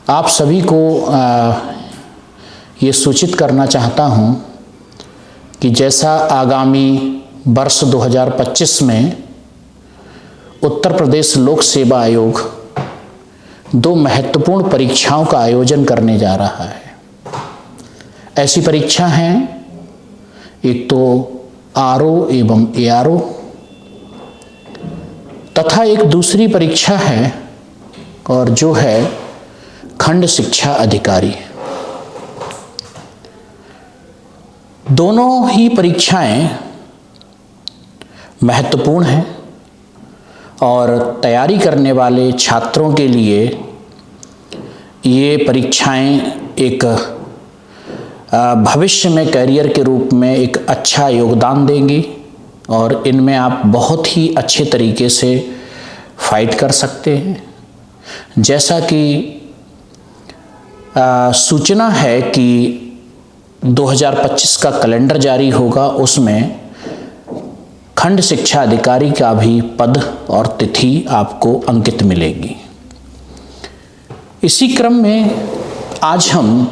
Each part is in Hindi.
आप सभी को ये सूचित करना चाहता हूँ कि जैसा आगामी वर्ष 2025 में उत्तर प्रदेश लोक सेवा आयोग 2 महत्वपूर्ण परीक्षाओं का आयोजन करने जा रहा है। ऐसी परीक्षा हैं, एक तो आरओ एवं एआरओ तथा एक दूसरी परीक्षा है और जो है खंड शिक्षा अधिकारी। दोनों ही परीक्षाएं महत्वपूर्ण हैं और तैयारी करने वाले छात्रों के लिए ये परीक्षाएं एक भविष्य में करियर के रूप में एक अच्छा योगदान देंगी और इनमें आप बहुत ही अच्छे तरीके से फाइट कर सकते हैं। जैसा कि सूचना है कि 2025 का कैलेंडर जारी होगा, उसमें खंड शिक्षा अधिकारी का भी पद और तिथि आपको अंकित मिलेगी। इसी क्रम में आज हम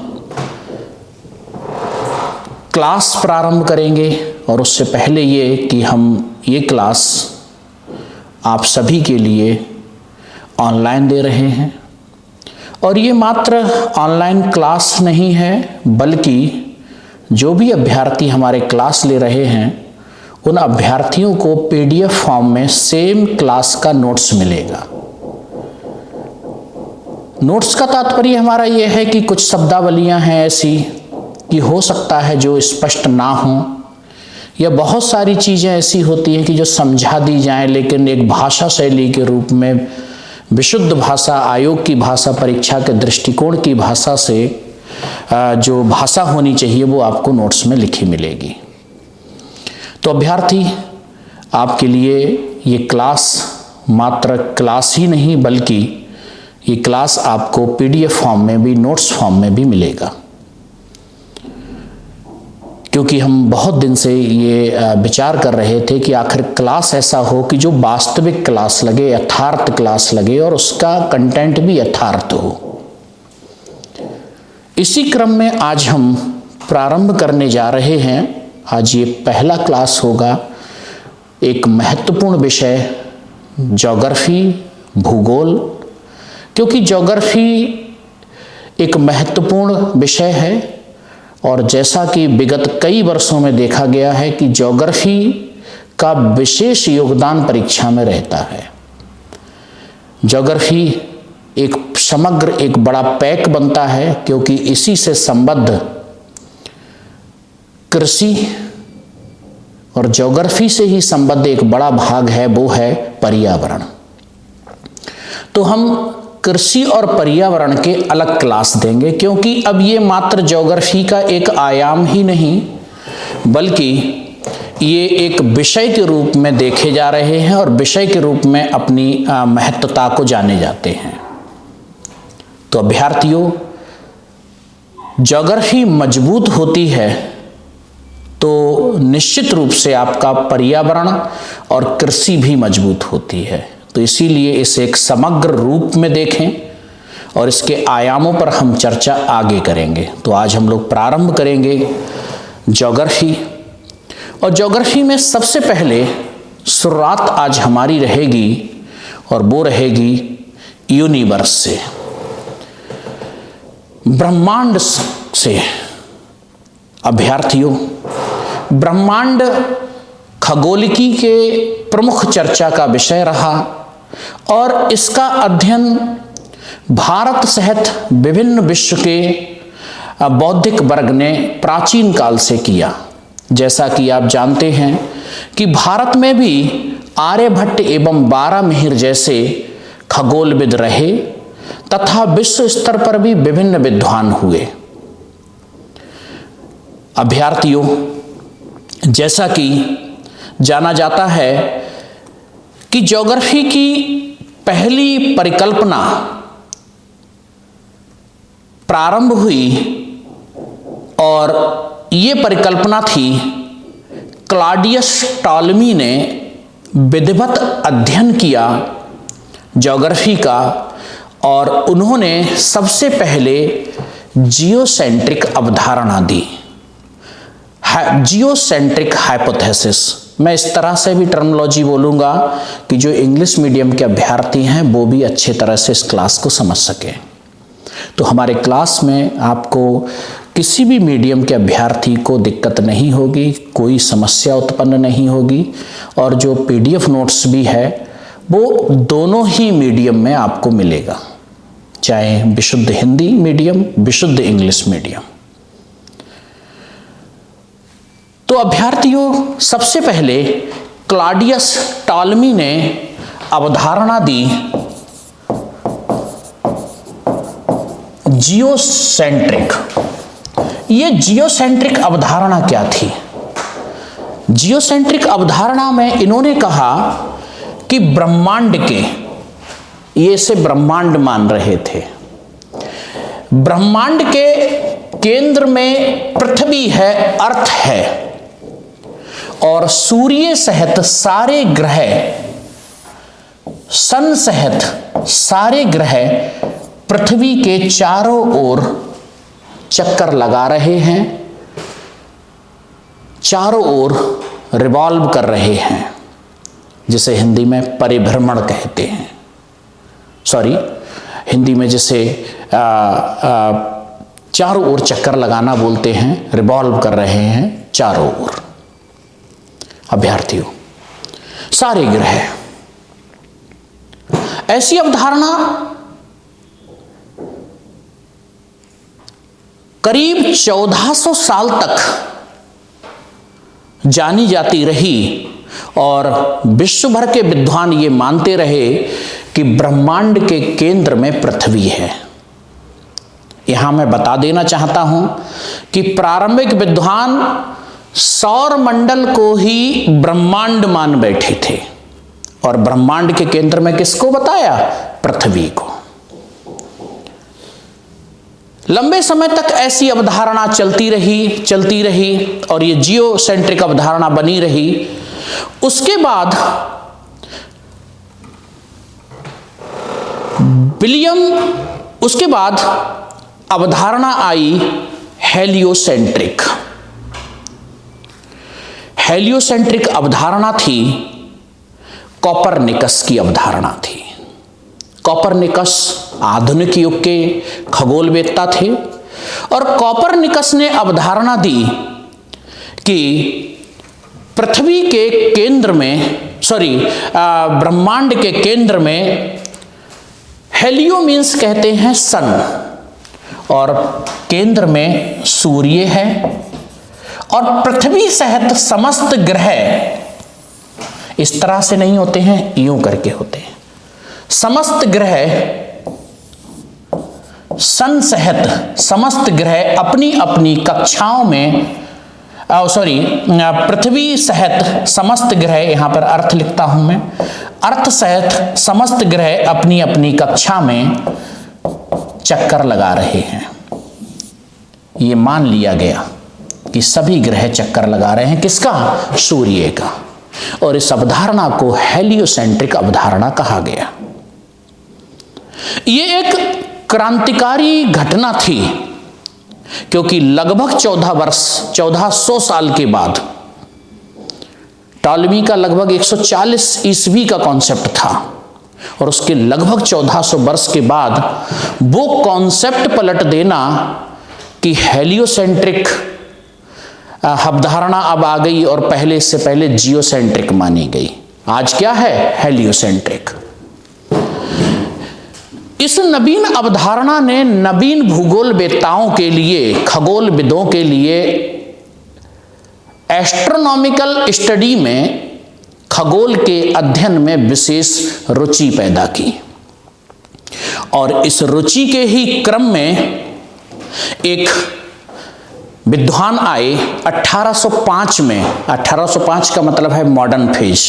क्लास प्रारंभ करेंगे और उससे पहले ये कि हम ये क्लास आप सभी के लिए ऑनलाइन दे रहे हैं और ये मात्र ऑनलाइन क्लास नहीं है, बल्कि जो भी अभ्यर्थी हमारे क्लास ले रहे हैं उन अभ्यर्थियों को PDF फॉर्म में सेम क्लास का नोट्स मिलेगा। नोट्स का तात्पर्य हमारा यह है कि कुछ शब्दावलियां हैं ऐसी कि हो सकता है जो स्पष्ट ना हो, या बहुत सारी चीज़ें ऐसी होती हैं कि जो समझा दी जाएं लेकिन एक भाषा शैली के रूप में विशुद्ध भाषा, आयोग की भाषा, परीक्षा के दृष्टिकोण की भाषा से जो भाषा होनी चाहिए वो आपको नोट्स में लिखी मिलेगी। तो अभ्यर्थी, आपके लिए ये क्लास मात्र क्लास ही नहीं बल्कि ये क्लास आपको PDF फॉर्म में भी, नोट्स फॉर्म में भी मिलेगा। क्योंकि हम बहुत दिन से ये विचार कर रहे थे कि आखिर क्लास ऐसा हो कि जो वास्तविक क्लास लगे, यथार्थ क्लास लगे और उसका कंटेंट भी यथार्थ हो। इसी क्रम में आज हम प्रारंभ करने जा रहे हैं। आज ये पहला क्लास होगा, एक महत्वपूर्ण विषय ज्योग्राफी, भूगोल। क्योंकि ज्योग्राफी एक महत्वपूर्ण विषय है और जैसा कि विगत कई वर्षों में देखा गया है कि ज्योग्राफी का विशेष योगदान परीक्षा में रहता है। ज्योग्राफी एक समग्र, एक बड़ा पैक बनता है क्योंकि इसी से संबद्ध कृषि और ज्योग्राफी से ही संबद्ध एक बड़ा भाग है, वो है पर्यावरण। तो हम कृषि और पर्यावरण के अलग क्लास देंगे क्योंकि अब ये मात्र ज्योग्राफी का एक आयाम ही नहीं बल्कि ये एक विषय के रूप में देखे जा रहे हैं और विषय के रूप में अपनी महत्वता को जाने जाते हैं। तो अभ्यर्थियों, ज्योग्राफी मजबूत होती है तो निश्चित रूप से आपका पर्यावरण और कृषि भी मजबूत होती है। तो इसीलिए इसे एक समग्र रूप में देखें और इसके आयामों पर हम चर्चा आगे करेंगे। तो आज हम लोग प्रारंभ करेंगे ज्योग्राफी, और ज्योग्राफी में सबसे पहले शुरुआत आज हमारी रहेगी और वो रहेगी यूनिवर्स से, ब्रह्मांड से। अभ्यर्थियों, ब्रह्मांड खगोलिकी के प्रमुख चर्चा का विषय रहा और इसका अध्ययन भारत सहित विभिन्न विश्व के बौद्धिक वर्ग ने प्राचीन काल से किया। जैसा कि आप जानते हैं कि भारत में भी आर्यभट्ट एवं बारामिहिर जैसे खगोलविद रहे तथा विश्व स्तर पर भी विभिन्न विद्वान हुए। अभ्यर्थियों, जैसा कि जाना जाता है कि ज्योग्राफी की पहली परिकल्पना प्रारंभ हुई और ये परिकल्पना थी क्लॉडियस टॉलमी ने विधिवत अध्ययन किया ज्योग्राफी का और उन्होंने सबसे पहले जियोसेंट्रिक अवधारणा दी, जियोसेंट्रिक हाइपोथेसिस। मैं इस तरह से भी टर्मिनोलॉजी बोलूँगा कि जो इंग्लिश मीडियम के अभ्यर्थी हैं वो भी अच्छे तरह से इस क्लास को समझ सकें। तो हमारे क्लास में आपको किसी भी मीडियम के अभ्यर्थी को दिक्कत नहीं होगी, कोई समस्या उत्पन्न नहीं होगी, और जो PDF नोट्स भी है वो दोनों ही मीडियम में आपको मिलेगा, चाहे विशुद्ध हिंदी मीडियम, विशुद्ध इंग्लिश मीडियम। तो अभ्यर्थियों, सबसे पहले क्लॉडियस टॉलमी ने अवधारणा दी जियोसेंट्रिक। ये जियोसेंट्रिक अवधारणा क्या थी? जियोसेंट्रिक अवधारणा में इन्होंने कहा कि ब्रह्मांड के, ये इसे ब्रह्मांड मान रहे थे, ब्रह्मांड के केंद्र में पृथ्वी है, अर्थ है, और सूर्य सहित सारे ग्रह, सन सहित सारे ग्रह पृथ्वी के चारों ओर चक्कर लगा रहे हैं, चारों ओर रिवॉल्व कर रहे हैं, जिसे हिंदी में परिभ्रमण कहते हैं। सॉरी, हिंदी में जिसे चारों ओर चक्कर लगाना बोलते हैं, रिवॉल्व कर रहे हैं चारों ओर। अभ्यर्थियों, सारे ग्रह, ऐसी अवधारणा करीब 1400 साल तक जानी जाती रही, और विश्व भर के विद्वान ये मानते रहे कि ब्रह्मांड के केंद्र में पृथ्वी है। यहां मैं बता देना चाहता हूं कि प्रारंभिक विद्वान सौर मंडल को ही ब्रह्मांड मान बैठे थे, और ब्रह्मांड के केंद्र में किसको बताया? पृथ्वी को। लंबे समय तक ऐसी अवधारणा चलती रही और ये जियोसेंट्रिक अवधारणा बनी रही। उसके बाद अवधारणा आई हेलियोसेंट्रिक। हेलियोसेंट्रिक अवधारणा थी कोपरनिकस की अवधारणा थी। कोपरनिकस आधुनिक युग के खगोलवेत्ता थे, और कोपरनिकस ने अवधारणा दी कि पृथ्वी के केंद्र में, ब्रह्मांड के केंद्र में, हेलियो मीन्स कहते हैं सन, और केंद्र में सूर्य है, और पृथ्वी सहित समस्त ग्रह इस तरह से नहीं होते हैं, यूं करके होते हैं। समस्त ग्रह, सन सहित समस्त ग्रह अपनी अपनी कक्षाओं में, पृथ्वी सहित समस्त ग्रह, यहां पर अर्थ लिखता हूं मैं, अर्थ सहित समस्त ग्रह अपनी अपनी कक्षा में चक्कर लगा रहे हैं। ये मान लिया गया कि सभी ग्रह चक्कर लगा रहे हैं, किसका? सूर्य का। और इस अवधारणा को हेलियोसेंट्रिक अवधारणा कहा गया। ये एक क्रांतिकारी घटना थी, क्योंकि लगभग 1400 साल के बाद, टॉलमी का लगभग 140 ईस्वी का कॉन्सेप्ट था, और उसके लगभग 1400 वर्ष के बाद वो कॉन्सेप्ट पलट देना कि हेलियोसेंट्रिक अवधारणा अब आ गई, और पहले से पहले जियोसेंट्रिक मानी गई। आज क्या है? हेलियोसेंट्रिक। इस नवीन अवधारणा ने नवीन भूगोलवेत्ताओं के लिए, खगोलविदों के लिए एस्ट्रोनॉमिकल स्टडी में, खगोल के अध्ययन में विशेष रुचि पैदा की। और इस रुचि के ही क्रम में एक विद्वान आए 1805 में। 1805 का मतलब है मॉडर्न फेज।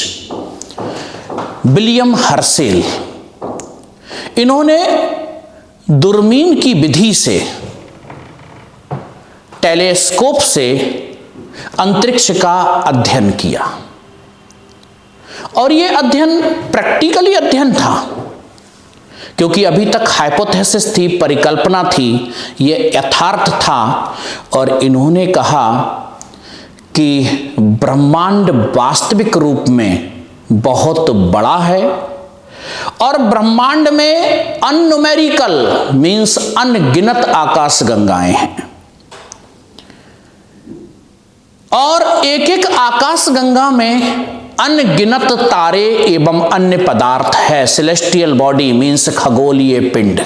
William Herschel. इन्होंने दूरबीन की विधि से, टेलीस्कोप से अंतरिक्ष का अध्ययन किया, और यह अध्ययन प्रैक्टिकली अध्ययन था, क्योंकि अभी तक हाइपोथेसिस थी, परिकल्पना थी, ये यथार्थ था। और इन्होंने कहा कि ब्रह्मांड वास्तविक रूप में बहुत बड़ा है और ब्रह्मांड में अनन्यूमेरिकल मीन्स अनगिनत आकाश गंगाएं हैं और एक एक आकाश गंगा में अनगिनत तारे एवं अन्य पदार्थ है। सेलेस्टियल बॉडी मीन्स खगोलीय पिंड।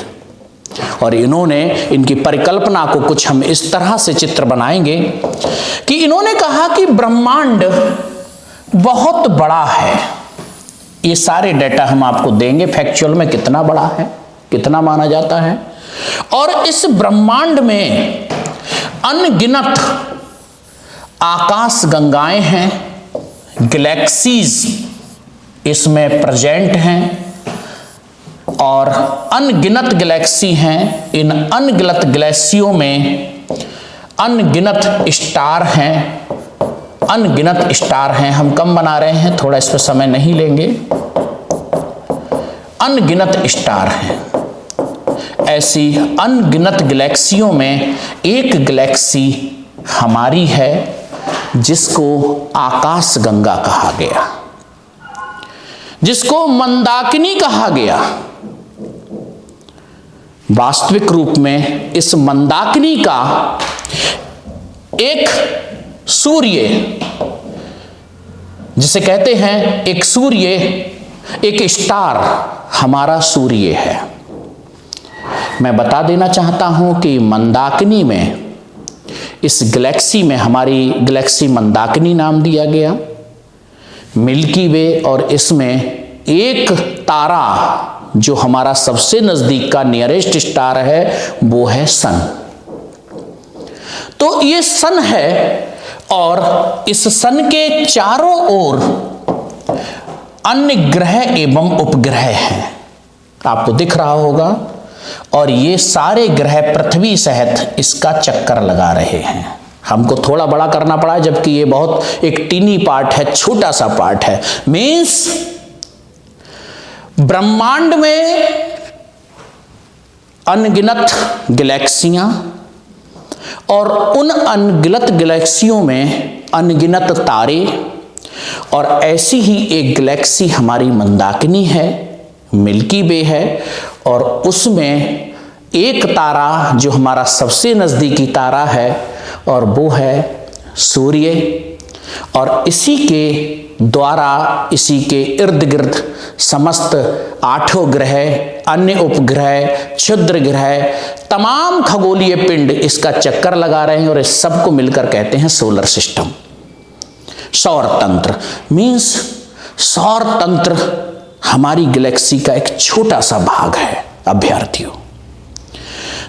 और इन्होंने इनकी परिकल्पना को कुछ हम इस तरह से चित्र बनाएंगे कि इन्होंने कहा कि ब्रह्मांड बहुत बड़ा है। ये सारे डेटा हम आपको देंगे फैक्चुअल में, कितना बड़ा है, कितना माना जाता है। और इस ब्रह्मांड में अनगिनत आकाश गंगाएं हैं, गैलेक्सीज इसमें प्रेजेंट हैं और अनगिनत गैलेक्सी हैं। इन अनगिनत गैलेक्सियों में अनगिनत स्टार हैं, अनगिनत स्टार हैं। हम कम बना रहे हैं, थोड़ा इस पर समय नहीं लेंगे। अनगिनत स्टार हैं। ऐसी अनगिनत गैलेक्सियों में एक गैलेक्सी हमारी है जिसको आकाश गंगा कहा गया, जिसको मंदाकिनी कहा गया। वास्तविक रूप में इस मंदाकिनी का एक सूर्य, जिसे कहते हैं एक सूर्य, एक स्टार हमारा सूर्य है। मैं बता देना चाहता हूं कि मंदाकिनी में, इस गैलेक्सी में, हमारी गैलेक्सी मंदाकिनी नाम दिया गया, मिल्की वे, और इसमें एक तारा जो हमारा सबसे नजदीक का नियरेस्ट स्टार है वो है सन। तो ये सन है और इस सन के चारों ओर अन्य ग्रह एवं उपग्रह हैं, आपको दिख रहा होगा। और ये सारे ग्रह पृथ्वी सहित इसका चक्कर लगा रहे हैं। हमको थोड़ा बड़ा करना पड़ा जबकि ये बहुत एक टीनी पार्ट है, छोटा सा पार्ट है। मीन्स ब्रह्मांड में अनगिनत गैलेक्सियां और उन अनगिनत गैलेक्सियों में अनगिनत तारे, और ऐसी ही एक गैलेक्सी हमारी मंदाकिनी है, मिल्की वे है। और उसमें एक तारा जो हमारा सबसे नजदीकी तारा है और वो है सूर्य। और इसी के द्वारा, इसी के इर्द गिर्द समस्त आठों ग्रह, अन्य उपग्रह, क्षुद्र ग्रह, तमाम खगोलीय पिंड इसका चक्कर लगा रहे हैं और इस सब को मिलकर कहते हैं सोलर सिस्टम, सौर तंत्र। मीन्स सौर तंत्र हमारी गैलेक्सी का एक छोटा सा भाग है अभ्यर्थियों।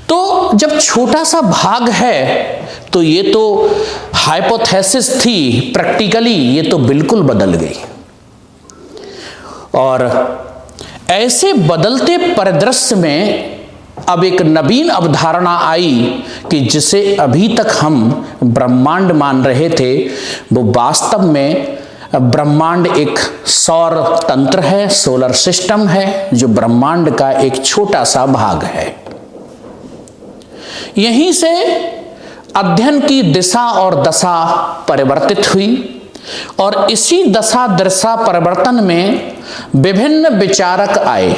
तो जब छोटा सा भाग है तो ये तो हाइपोथेसिस थी, प्रैक्टिकली ये तो बिल्कुल बदल गई। और ऐसे बदलते परिदृश्य में अब एक नवीन अवधारणा आई कि जिसे अभी तक हम ब्रह्मांड मान रहे थे वो वास्तव में ब्रह्मांड एक सौर तंत्र है, सोलर सिस्टम है, जो ब्रह्मांड का एक छोटा सा भाग है। यहीं से अध्ययन की दिशा और दशा परिवर्तित हुई और इसी दशा दशा परिवर्तन में विभिन्न विचारक आए।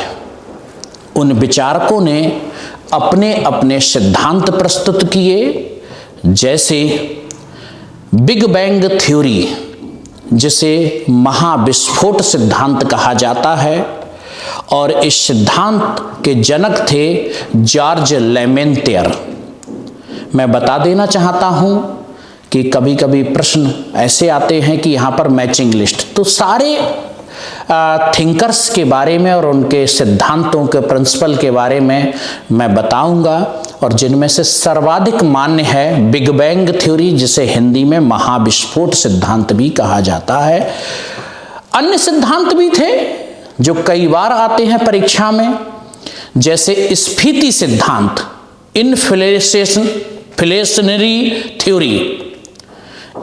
उन विचारकों ने अपने अपने सिद्धांत प्रस्तुत किए, जैसे बिग बैंग थ्योरी, जिसे महाविस्फोट सिद्धांत कहा जाता है। और इस सिद्धांत के जनक थे जॉर्ज लेमेंटियर। मैं बता देना चाहता हूं कि कभी कभी प्रश्न ऐसे आते हैं कि यहां पर मैचिंग लिस्ट, तो सारे थिंकर्स के बारे में और उनके सिद्धांतों के प्रिंसिपल के बारे में मैं बताऊंगा, और जिनमें से सर्वाधिक मान्य है बिग बैंग थ्योरी, जिसे हिंदी में महाविस्फोट सिद्धांत भी कहा जाता है। अन्य सिद्धांत भी थे जो कई बार आते हैं परीक्षा में, जैसे स्फीति सिद्धांत, इन्फ्लेशनरी थ्योरी,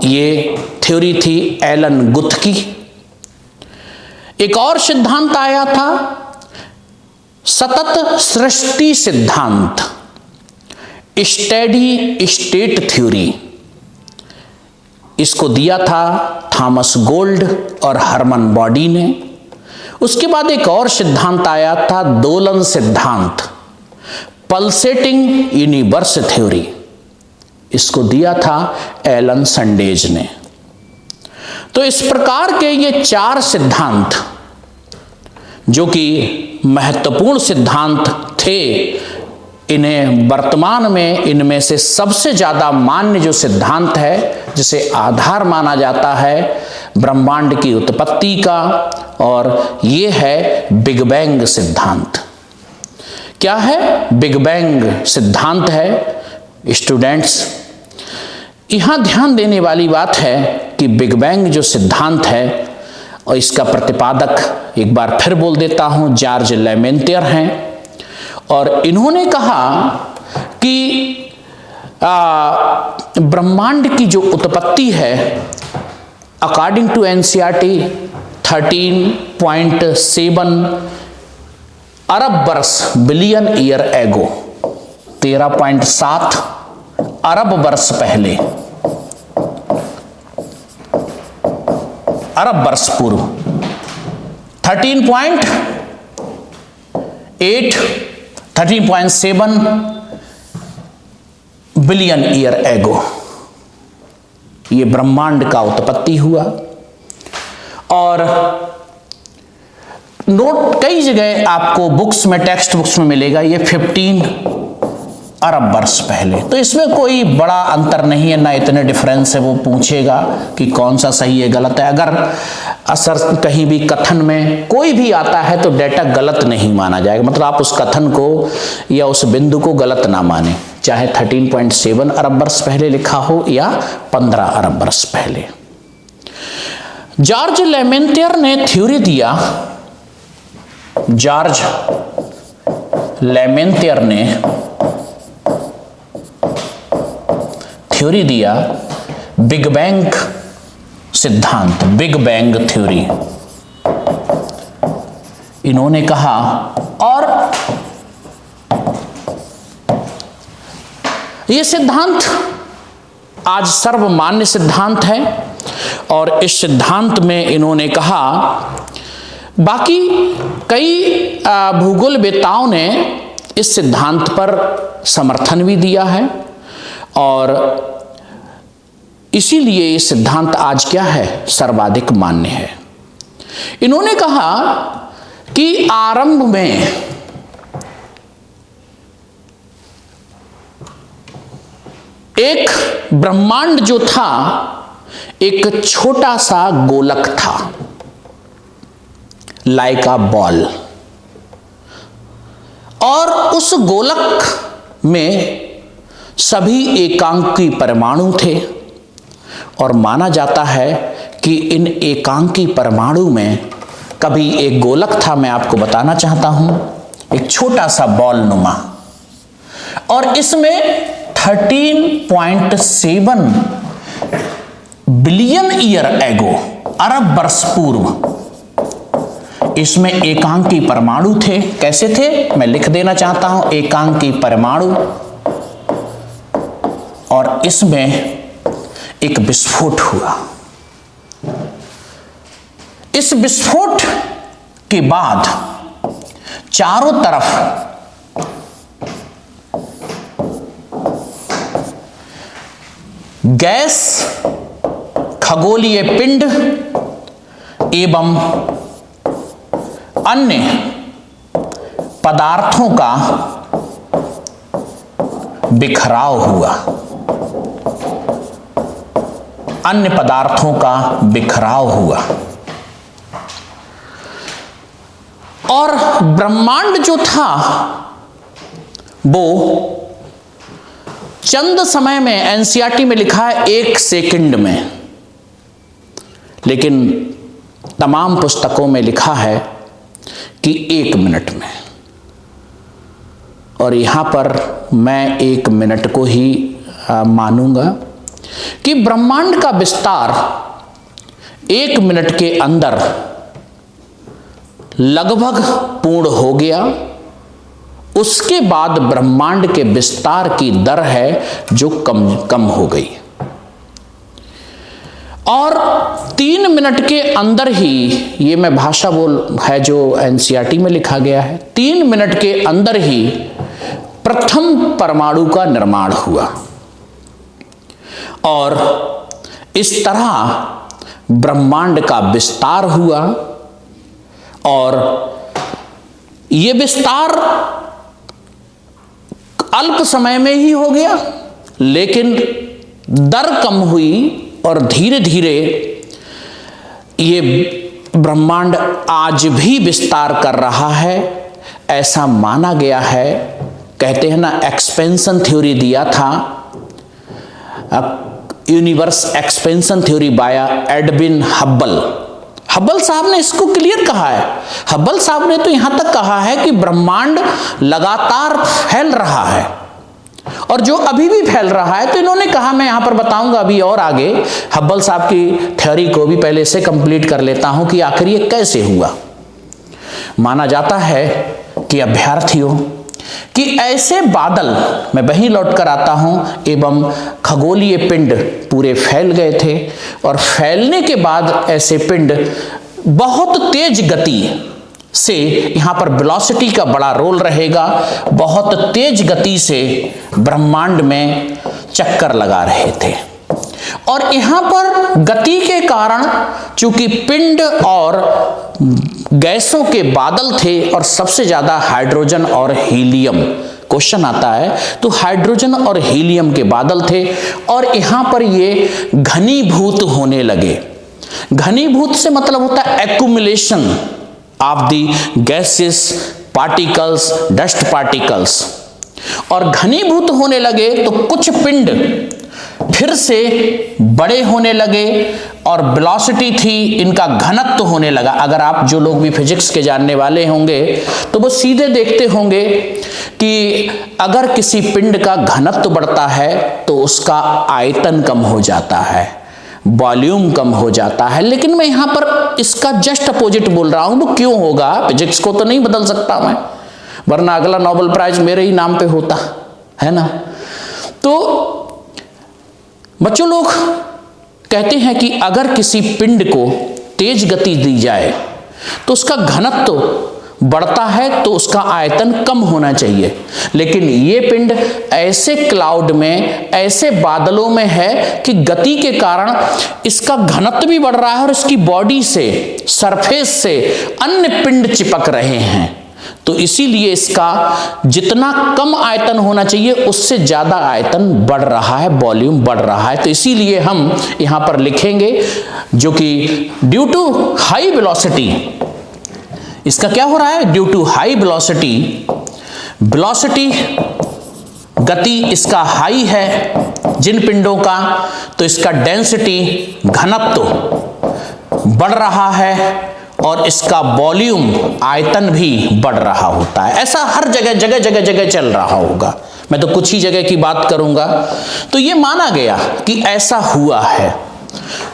ये थ्योरी थी एलन गुथ की। एक और सिद्धांत आया था, सतत सृष्टि सिद्धांत, स्टेडी स्टेट थ्योरी, इसको दिया था थॉमस गोल्ड और हरमन बॉडी ने। उसके बाद एक और सिद्धांत आया था दोलन सिद्धांत, पल्सेटिंग यूनिवर्स थ्योरी, इसको दिया था एलन संडेज ने। तो इस प्रकार के ये 4 सिद्धांत जो कि महत्वपूर्ण सिद्धांत थे, इन्हें वर्तमान में इनमें से सबसे ज्यादा मान्य जो सिद्धांत है, जिसे आधार माना जाता है ब्रह्मांड की उत्पत्ति का, और ये है बिग बैंग सिद्धांत। क्या है? बिग बैंग सिद्धांत है। स्टूडेंट्स, यहां ध्यान देने वाली बात है कि बिग बैंग जो सिद्धांत है, और इसका प्रतिपादक एक बार फिर बोल देता हूं, जॉर्ज लेमेंटियर हैं। और इन्होंने कहा कि ब्रह्मांड की जो उत्पत्ति है, अकॉर्डिंग टू एनसीईआरटी 13.7 अरब वर्ष बिलियन ईयर एगो, 13.7 अरब वर्ष पहले, अरब वर्ष पूर्व, 13.7 बिलियन ईयर एगो ये ब्रह्मांड का उत्पत्ति हुआ। और नोट कई जगह आपको बुक्स में, टेक्स्ट बुक्स में मिलेगा, ये 15 अरब वर्ष पहले। तो इसमें कोई बड़ा अंतर नहीं है, ना इतने डिफरेंस है। वो पूछेगा कि कौन सा सही है, गलत है। अगर असर कहीं भी कथन में कोई भी आता है तो डेटा गलत नहीं माना जाएगा, मतलब आप उस कथन को या उस बिंदु को गलत ना माने, चाहे 13.7 अरब वर्ष पहले लिखा हो या 15 अरब वर्ष पहले। जॉर्ज लेमेंटियर ने थ्योरी दिया, जॉर्ज लेमेंटियर ने थ्योरी दिया बिग बैंग सिद्धांत, बिग बैंग थ्योरी। इन्होंने कहा, और यह सिद्धांत आज सर्वमान्य सिद्धांत है। और इस सिद्धांत में इन्होंने कहा, बाकी कई भूगोलवेत्ताओं ने इस सिद्धांत पर समर्थन भी दिया है, और इसीलिए ये सिद्धांत आज क्या है? सर्वाधिक मान्य है। इन्होंने कहा कि आरंभ में एक ब्रह्मांड जो था, एक छोटा सा गोलक था, लाइक अ बॉल, और उस गोलक में सभी एकांकी परमाणु थे। और माना जाता है कि इन एकांकी परमाणु में कभी एक गोलक था, मैं आपको बताना चाहता हूं, एक छोटा सा बॉल नुमा, और इसमें 13.7 बिलियन ईयर एगो, अरब वर्ष पूर्व, इसमें एकांकी परमाणु थे। कैसे थे? मैं लिख देना चाहता हूं, एकांकी परमाणु। और इसमें एक विस्फोट हुआ। इस विस्फोट के बाद चारों तरफ गैस, खगोलीय पिंड एवं अन्य पदार्थों का बिखराव हुआ, अन्य पदार्थों का बिखराव हुआ। और ब्रह्मांड जो था वो चंद समय में, एनसीईआरटी में लिखा है 1 सेकंड में, लेकिन तमाम पुस्तकों में लिखा है कि 1 मिनट में। और यहां पर मैं 1 मिनट को ही मानूंगा कि ब्रह्मांड का विस्तार 1 मिनट के अंदर लगभग पूर्ण हो गया। उसके बाद ब्रह्मांड के विस्तार की दर है जो कम हो गई। और 3 मिनट के अंदर ही, ये मैं भाषा बोल है जो एनसीईआरटी में लिखा गया है, 3 मिनट के अंदर ही प्रथम परमाणु का निर्माण हुआ। और इस तरह ब्रह्मांड का विस्तार हुआ। और यह विस्तार अल्प समय में ही हो गया, लेकिन दर कम हुई और धीरे धीरे ये ब्रह्मांड आज भी विस्तार कर रहा है, ऐसा माना गया है। कहते हैं ना, एक्सपेंशन थ्योरी दिया था, universe expansion theory by Edwin Hubble. Hubble साहब ने इसको क्लियर कहा है। हब्बल साहब ने तो यहां तक कहा है कि ब्रह्मांड लगातार फैल रहा है, और जो अभी भी फैल रहा है। तो इन्होंने कहा, मैं यहां पर बताऊंगा अभी और आगे, हब्बल साहब की थ्योरी को भी पहले से कंप्लीट कर लेता हूं कि आखिर ये कैसे हुआ। माना जाता है कि अभ्यार्थियों कि ऐसे बादल, मैं वहीं लौट कर आता हूं, एवं खगोलीय पिंड पूरे फैल गए थे, और फैलने के बाद ऐसे पिंड बहुत तेज गति से, यहां पर वेलोसिटी का बड़ा रोल रहेगा, बहुत तेज गति से ब्रह्मांड में चक्कर लगा रहे थे। और यहां पर गति के कारण, चूंकि पिंड और गैसों के बादल थे, और सबसे ज्यादा हाइड्रोजन और हीलियम, क्वेश्चन आता है, तो हाइड्रोजन और हीलियम के बादल थे, और यहां पर ये घनीभूत होने लगे। घनीभूत से मतलब होता है accumulation of the gases, particles, dust particles. और घनीभूत होने लगे तो कुछ पिंड फिर से बड़े होने लगे, और वेलोसिटी थी, इनका घनत्व होने लगा। अगर आप, जो लोग भी फिजिक्स के जानने वाले होंगे, तो वो सीधे देखते होंगे कि अगर किसी पिंड का घनत्व बढ़ता है तो उसका आयतन कम हो जाता है, वॉल्यूम कम हो जाता है। लेकिन मैं यहां पर इसका जस्ट अपोजिट बोल रहा हूं। वो क्यों होगा? फिजिक्स को तो नहीं बदल सकता मैं, वरना अगला नोबेल प्राइज मेरे ही नाम पे होता है ना। तो बच्चों, लोग कहते हैं कि अगर किसी पिंड को तेज गति दी जाए तो उसका घनत्व बढ़ता है, तो उसका आयतन कम होना चाहिए। लेकिन ये पिंड ऐसे क्लाउड में, ऐसे बादलों में है कि गति के कारण इसका घनत्व भी बढ़ रहा है, और इसकी बॉडी से, सरफेस से अन्य पिंड चिपक रहे हैं। तो इसीलिए इसका जितना कम आयतन होना चाहिए, उससे ज्यादा आयतन बढ़ रहा है, वॉल्यूम बढ़ रहा है। तो इसीलिए हम यहां पर लिखेंगे, जो कि ड्यू टू हाई वेलोसिटी, इसका क्या हो रहा है? Due to high velocity, velocity गति इसका हाई है जिन पिंडों का, तो इसका डेंसिटी, घनत्व बढ़ रहा है, और इसका वॉल्यूम, आयतन भी बढ़ रहा होता है। ऐसा हर जगह जगह जगह जगह चल रहा होगा, मैं तो कुछ ही जगह की बात करूंगा। तो ये माना गया कि ऐसा हुआ है,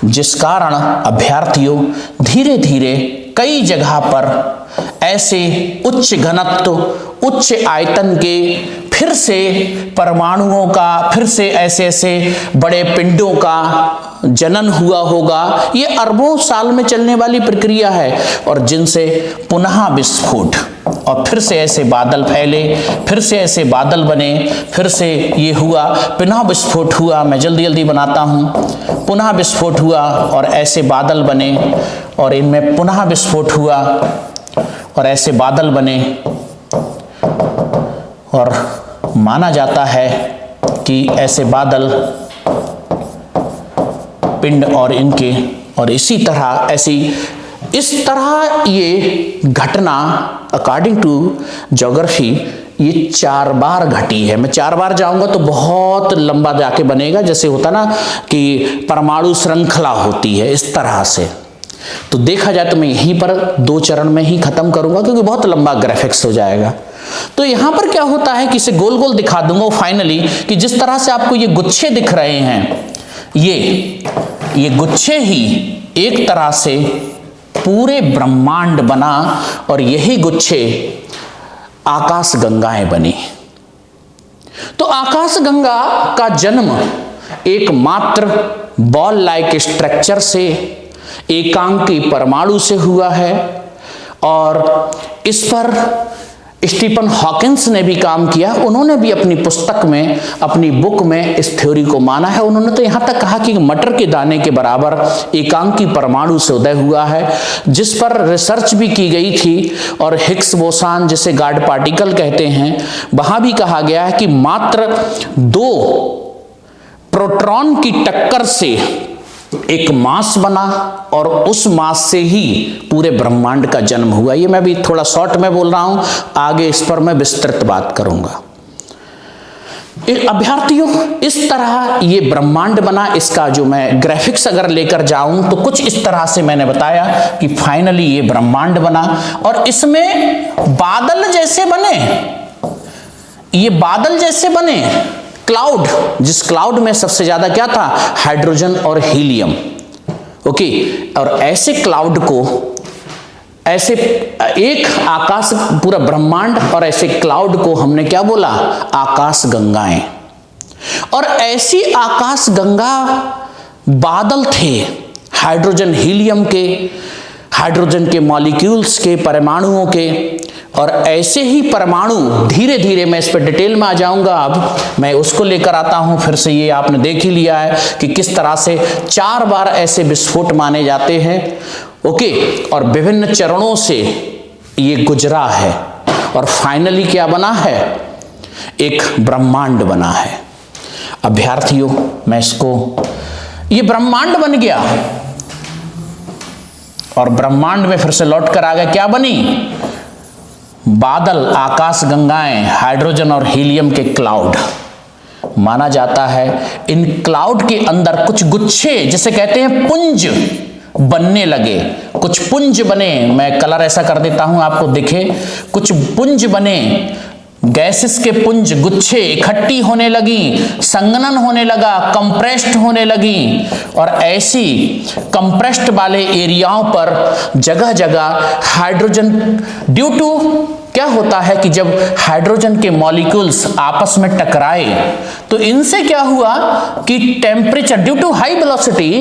जिस कारण अभ्यार्थियों धीरे धीरे कई जगह पर ऐसे उच्च घनत्व, उच्च आयतन के फिर से परमाणुओं का, फिर से ऐसे ऐसे बड़े पिंडों का जनन हुआ होगा। ये अरबों साल में चलने वाली प्रक्रिया है, और जिनसे पुनः विस्फोट, और फिर से ऐसे बादल फैले, फिर से ऐसे बादल बने, फिर से ये हुआ, पुनः विस्फोट हुआ। मैं जल्दी जल्दी बनाता हूँ। पुनः विस्फोट हुआ और ऐसे बादल बने, और इनमें पुनः विस्फोट हुआ और ऐसे बादल बने। और माना जाता है कि ऐसे बादल, पिंड और इनके, और इसी तरह इस तरह ये घटना अकॉर्डिंग टू ज्योग्राफी ये 4 बार घटी है। मैं 4 बार जाऊंगा तो बहुत लंबा जाके बनेगा, जैसे होता ना कि परमाणु श्रृंखला होती है, इस तरह से। तो देखा जाए तो मैं यहीं पर 2 चरण में ही खत्म करूंगा, क्योंकि बहुत लंबा ग्राफिक्स हो जाएगा। तो यहां पर क्या होता है कि इसे गोल गोल दिखा दूंगा फाइनली, कि जिस तरह से आपको ये गुच्छे दिख रहे हैं, ये गुच्छे ही एक तरह से पूरे ब्रह्मांड बना, और यही गुच्छे आकाश गंगाएं बनी। तो आकाश गंगा का जन्म एकमात्र बॉल लाइक स्ट्रक्चर से, एकांकी परमाणु से हुआ है। और इस पर स्टीफन हॉकिंस ने भी काम किया। उन्होंने भी अपनी पुस्तक में, अपनी बुक में इस थ्योरी को माना है। उन्होंने तो यहां तक कहा कि मटर के दाने के बराबर एकांकी परमाणु से उदय हुआ है, जिस पर रिसर्च भी की गई थी। और हिग्स बोसान, जिसे गॉड पार्टिकल कहते हैं, वहां भी कहा गया है कि मात्र 2 प्रोटॉन की टक्कर से एक मास बना और उस मास से ही पूरे ब्रह्मांड का जन्म हुआ। ये मैं भी थोड़ा शॉर्ट में बोल रहा हूं, आगे इस पर मैं विस्तृत बात करूंगा। अभ्यर्थियों, इस तरह ये ब्रह्मांड बना। इसका जो मैं ग्राफिक्स अगर लेकर जाऊं तो कुछ इस तरह से मैंने बताया कि फाइनली ये ब्रह्मांड बना। और इसमें बादल जैसे बने, ये बादल जैसे बने, क्लाउड, जिस क्लाउड में सबसे ज्यादा क्या था, हाइड्रोजन और हीलियम। ओके, और ऐसे क्लाउड को, ऐसे एक आकाश, पूरा ब्रह्मांड और ऐसे क्लाउड को हमने क्या बोला, आकाश गंगाएं। और ऐसी आकाश गंगा बादल थे हाइड्रोजन हीलियम के, हाइड्रोजन के मॉलिक्यूल्स के, परमाणुओं के। और ऐसे ही परमाणु धीरे धीरे, मैं इस पर डिटेल में आ जाऊंगा, अब मैं उसको लेकर आता हूं। फिर से ये आपने देख ही लिया है कि किस तरह से 4 बार ऐसे विस्फोट माने जाते हैं। ओके, और विभिन्न चरणों से ये गुजरा है और फाइनली क्या बना है, एक ब्रह्मांड बना है। अभ्यर्थियों, मैं इसको, ये ब्रह्मांड बन गया और ब्रह्मांड में फिर से लौट कर आ गया, क्या बनी, बादल, आकाश गंगाएं, हाइड्रोजन और हीलियम के क्लाउड। माना जाता है इन क्लाउड के अंदर कुछ गुच्छे, जिसे कहते हैं पुंज, बनने लगे। कुछ पुंज बने, मैं कलर ऐसा कर देता हूं आपको दिखे, कुछ पुंज बने, गैसेस के पुंज, गुच्छे इकट्ठी होने लगी, संघनन होने लगा, कंप्रेस्ड होने लगी। और ऐसी कंप्रेस्ड वाले एरियाओं पर जगह जगह हाइड्रोजन, ड्यू टू क्या होता है कि जब हाइड्रोजन के मॉलिक्यूल्स आपस में टकराए तो इनसे क्या हुआ कि temperature, due to high velocity,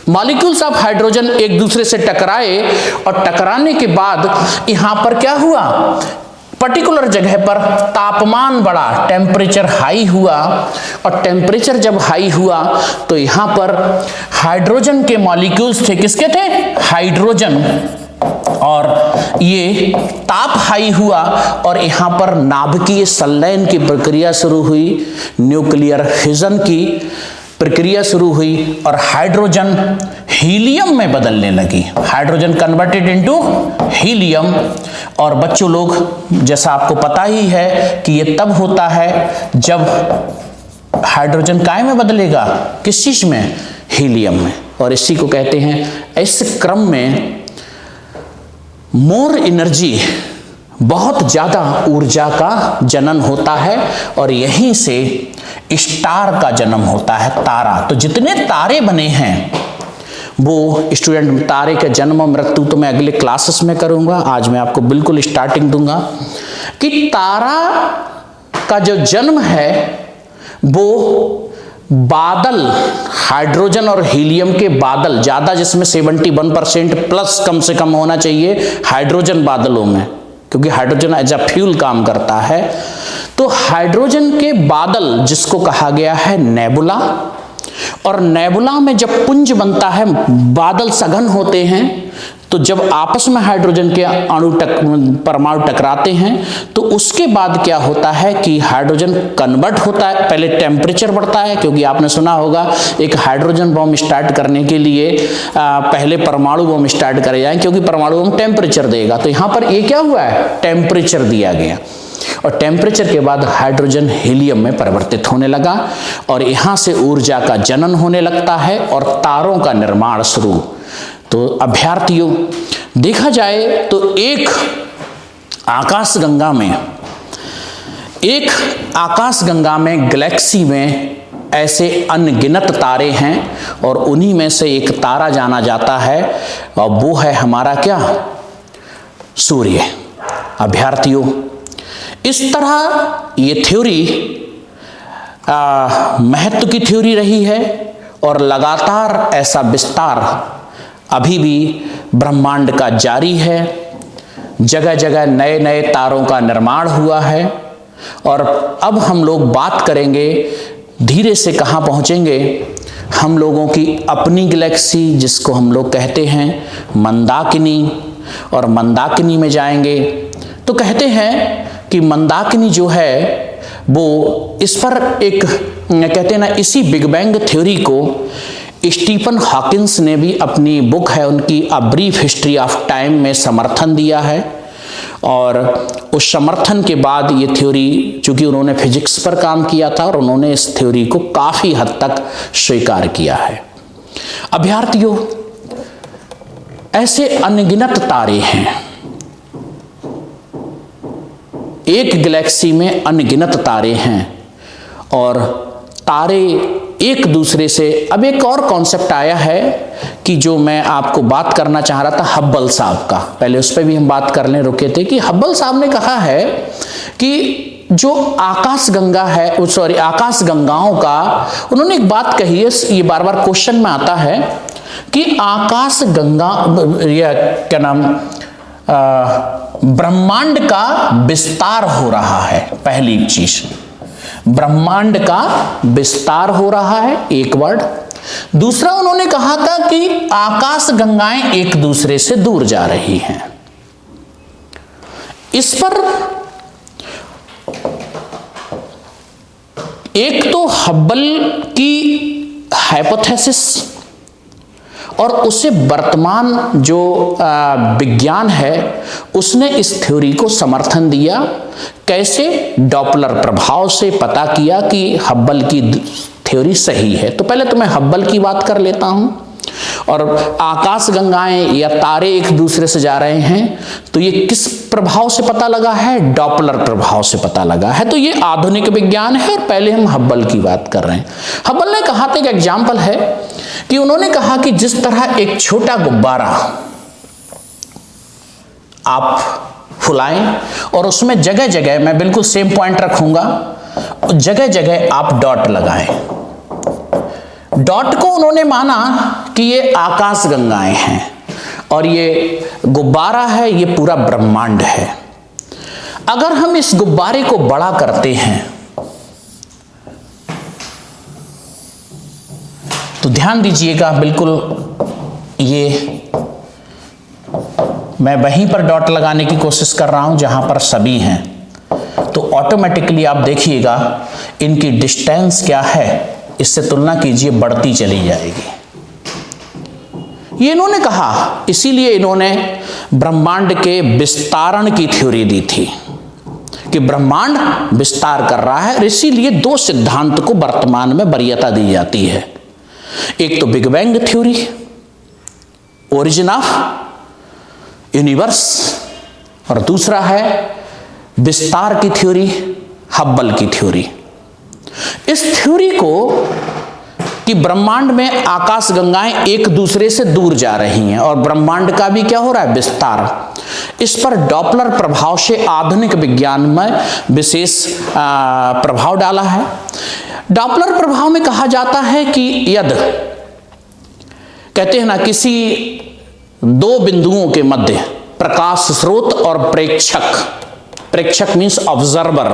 molecules of hydrogen एक दूसरे से टकराए और टकराने के बाद यहां पर क्या हुआ, पर्टिकुलर जगह पर तापमान बढ़ा, टेम्परेचर हाई हुआ। और टेम्परेचर जब हाई हुआ तो यहां पर हाइड्रोजन के मॉलिक्यूल्स थे, किसके थे, हाइड्रोजन, और ये ताप हाई हुआ और यहां पर नाभिकीय संलयन की प्रक्रिया शुरू हुई, न्यूक्लियर फिजन की प्रक्रिया शुरू हुई और हाइड्रोजन हीलियम में बदलने लगी। Hydrogen converted into helium. और बच्चों लोग, जैसा आपको पता ही है कि ये तब होता है जब हाइड्रोजन काय में बदलेगा, किस चीज में, हीलियम में। और इसी को कहते हैं, इस क्रम में मोर एनर्जी, बहुत ज्यादा ऊर्जा का जनन होता है और यहीं से स्टार का जन्म होता है, तारा। तो जितने तारे बने हैं वो स्टूडेंट, तारे के जन्म मृत्यु तो मैं अगले क्लासेस में करूंगा, आज मैं आपको बिल्कुल स्टार्टिंग दूंगा कि तारा का जो जन्म है वो बादल, हाइड्रोजन और हीलियम के बादल, ज्यादा जिसमें 71% प्लस कम से कम होना चाहिए हाइड्रोजन बादलों में, क्योंकि हाइड्रोजन एज अ फ्यूल काम करता है। तो हाइड्रोजन के बादल, जिसको कहा गया है नेबुला, और नेबुला में जब पुंज बनता है, बादल सघन होते हैं, तो जब आपस में हाइड्रोजन के परमाणु टकराते हैं तो उसके बाद क्या होता है कि हाइड्रोजन कन्वर्ट होता है। पहले टेम्परेचर बढ़ता है, क्योंकि आपने सुना होगा एक हाइड्रोजन बम स्टार्ट करने के लिए पहले परमाणु बम स्टार्ट करे जाए, क्योंकि परमाणु बम टेम्परेचर देगा। तो यहां पर ये क्या हुआ है, टेम्परेचर दिया गया और टेम्परेचर के बाद हाइड्रोजन हीलियम में परिवर्तित होने लगा और यहां से ऊर्जा का जनन होने लगता है और तारों का निर्माण शुरू। तो अभ्यर्थियों, देखा जाए तो एक आकाशगंगा में गैलेक्सी में ऐसे अनगिनत तारे हैं और उन्हीं में से एक तारा जाना जाता है और वो है हमारा क्या, सूर्य। अभ्यर्थियों, इस तरह ये थ्योरी महत्व की थ्योरी रही है और लगातार ऐसा विस्तार अभी भी ब्रह्मांड का जारी है। जगह जगह नए नए तारों का निर्माण हुआ है और अब हम लोग बात करेंगे धीरे से कहाँ पहुँचेंगे, हम लोगों की अपनी गैलेक्सी जिसको हम लोग कहते हैं मंदाकिनी, और मंदाकिनी में जाएंगे तो कहते हैं कि मंदाकिनी जो है वो इस पर एक कहते हैं ना, इसी बिग बैंग थ्योरी को स्टीफन हॉकिंस ने भी अपनी बुक है उनकी a brief history of time में समर्थन दिया है। और उस समर्थन के बाद ये थ्योरी, चूंकि उन्होंने फिजिक्स पर काम किया था और उन्होंने इस थ्योरी को काफी हद तक स्वीकार किया है। अभ्यार्थियों, ऐसे अनगिनत तारे हैं, एक गैलेक्सी में अनगिनत तारे हैं और तारे एक दूसरे से। अब एक और कॉन्सेप्ट आया है कि जो मैं आपको बात करना चाह रहा था हब्बल साहब का, पहले उस पर भी हम बात करने रुके थे कि हब्बल साहब ने कहा है कि जो आकाश गंगा है, सॉरी आकाश गंगाओं का, उन्होंने एक बात कही है, ये बार बार क्वेश्चन में आता है कि आकाश गंगा या क्या नाम ब्रह्मांड का विस्तार हो रहा है। पहली चीज, ब्रह्मांड का विस्तार हो रहा है, एक वर्ड। दूसरा उन्होंने कहा था कि आकाश गंगाएं एक दूसरे से दूर जा रही हैं। इस पर एक तो हब्बल की हाइपोथेसिस और उसे वर्तमान जो विज्ञान है उसने इस थ्योरी को समर्थन दिया। कैसे? डॉपलर प्रभाव से पता किया कि हब्बल की थ्योरी सही है। तो पहले तो मैं हब्बल की बात कर लेता हूं। और आकाश गंगाएं या तारे एक दूसरे से जा रहे हैं तो ये किस प्रभाव से पता लगा है? डॉपलर प्रभाव से पता लगा है। तो ये आधुनिक विज्ञान है और पहले हम हब्बल की बात कर रहे हैं। हब्बल ने कहा था, एक एग्जाम्पल है कि उन्होंने कहा कि जिस तरह एक छोटा गुब्बारा आप फुलाएं और उसमें जगह जगह, मैं बिल्कुल सेम पॉइंट रखूंगा, जगह जगह आप डॉट लगाएं। डॉट को उन्होंने माना कि ये आकाश गंगाएं हैं और ये गुब्बारा है, ये पूरा ब्रह्मांड है। अगर हम इस गुब्बारे को बड़ा करते हैं तो ध्यान दीजिएगा, बिल्कुल ये मैं वहीं पर डॉट लगाने की कोशिश कर रहा हूं जहां पर सभी हैं, तो ऑटोमेटिकली आप देखिएगा इनकी डिस्टेंस क्या है, इससे तुलना कीजिए, बढ़ती चली जाएगी। ये इन्होंने कहा, इसीलिए इन्होंने ब्रह्मांड के विस्तारण की थ्योरी दी थी कि ब्रह्मांड विस्तार कर रहा है। इसीलिए दो सिद्धांत को वर्तमान में वरीयता दी जाती है। एक तो big bang theory, origin of universe, और दूसरा है विस्तार की थ्योरी, हब्बल की थ्योरी। इस थ्योरी को कि ब्रह्मांड में आकाश गंगाएं एक दूसरे से दूर जा रही हैं और ब्रह्मांड का भी क्या हो रहा है? विस्तार। इस पर डॉपलर प्रभाव से आधुनिक विज्ञान में विशेष प्रभाव डाला है। डॉपलर प्रभाव में कहा जाता है कि यदि कहते हैं ना, किसी दो बिंदुओं के मध्य प्रकाश स्रोत और प्रेक्षक, प्रेक्षक means observer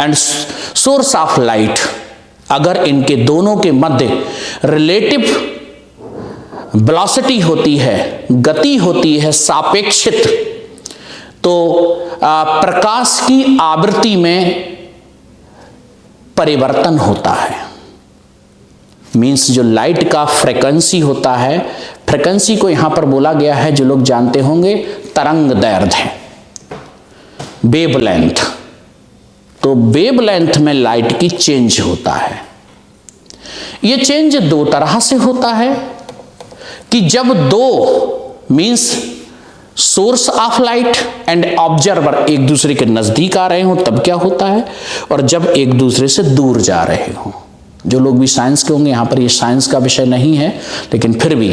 and source of light, अगर इनके दोनों के मध्य रिलेटिव वेलोसिटी होती है, गति होती है सापेक्षित, तो प्रकाश की आवृत्ति में परिवर्तन होता है। मीन्स जो लाइट का फ्रीक्वेंसी होता है, फ्रीक्वेंसी को यहां पर बोला गया है, जो लोग जानते होंगे, तरंग दैर्ध्य, वेवलेंथ। तो वेवलेंथ में लाइट की चेंज होता है। यह चेंज दो तरह से होता है कि जब दो means source of light and observer एक दूसरे के नजदीक आ रहे हो तब क्या होता है, और जब एक दूसरे से दूर जा रहे हो। जो लोग भी साइंस के होंगे, यहां पर ये साइंस का विषय नहीं है, लेकिन फिर भी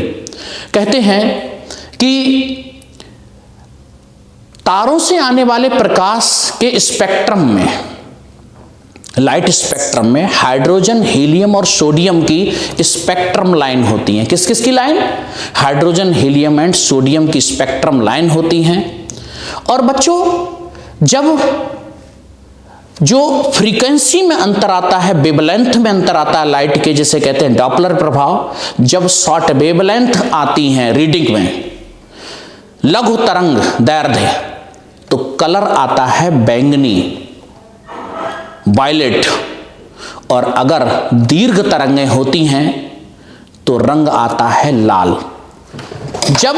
कहते हैं कि तारों से आने वाले प्रकाश के स्पेक्ट्रम में, लाइट स्पेक्ट्रम में हाइड्रोजन, हीलियम और सोडियम की स्पेक्ट्रम लाइन होती हैं। किस किस की line? Hydrogen, helium and sodium की स्पेक्ट्रम लाइन होती हैं। और बच्चों, जब जो फ्रीक्वेंसी में अंतर आता है, वेवलेंथ में अंतर आता है लाइट के, जिसे कहते हैं डॉपलर प्रभाव, जब शॉर्ट वेवलेंथ आती हैं रीडिंग में, लघु तरंग दैर्ध्य, तो कलर आता है बैंगनी, वायलेट। और अगर दीर्घ तरंगें होती हैं तो रंग आता है लाल। जब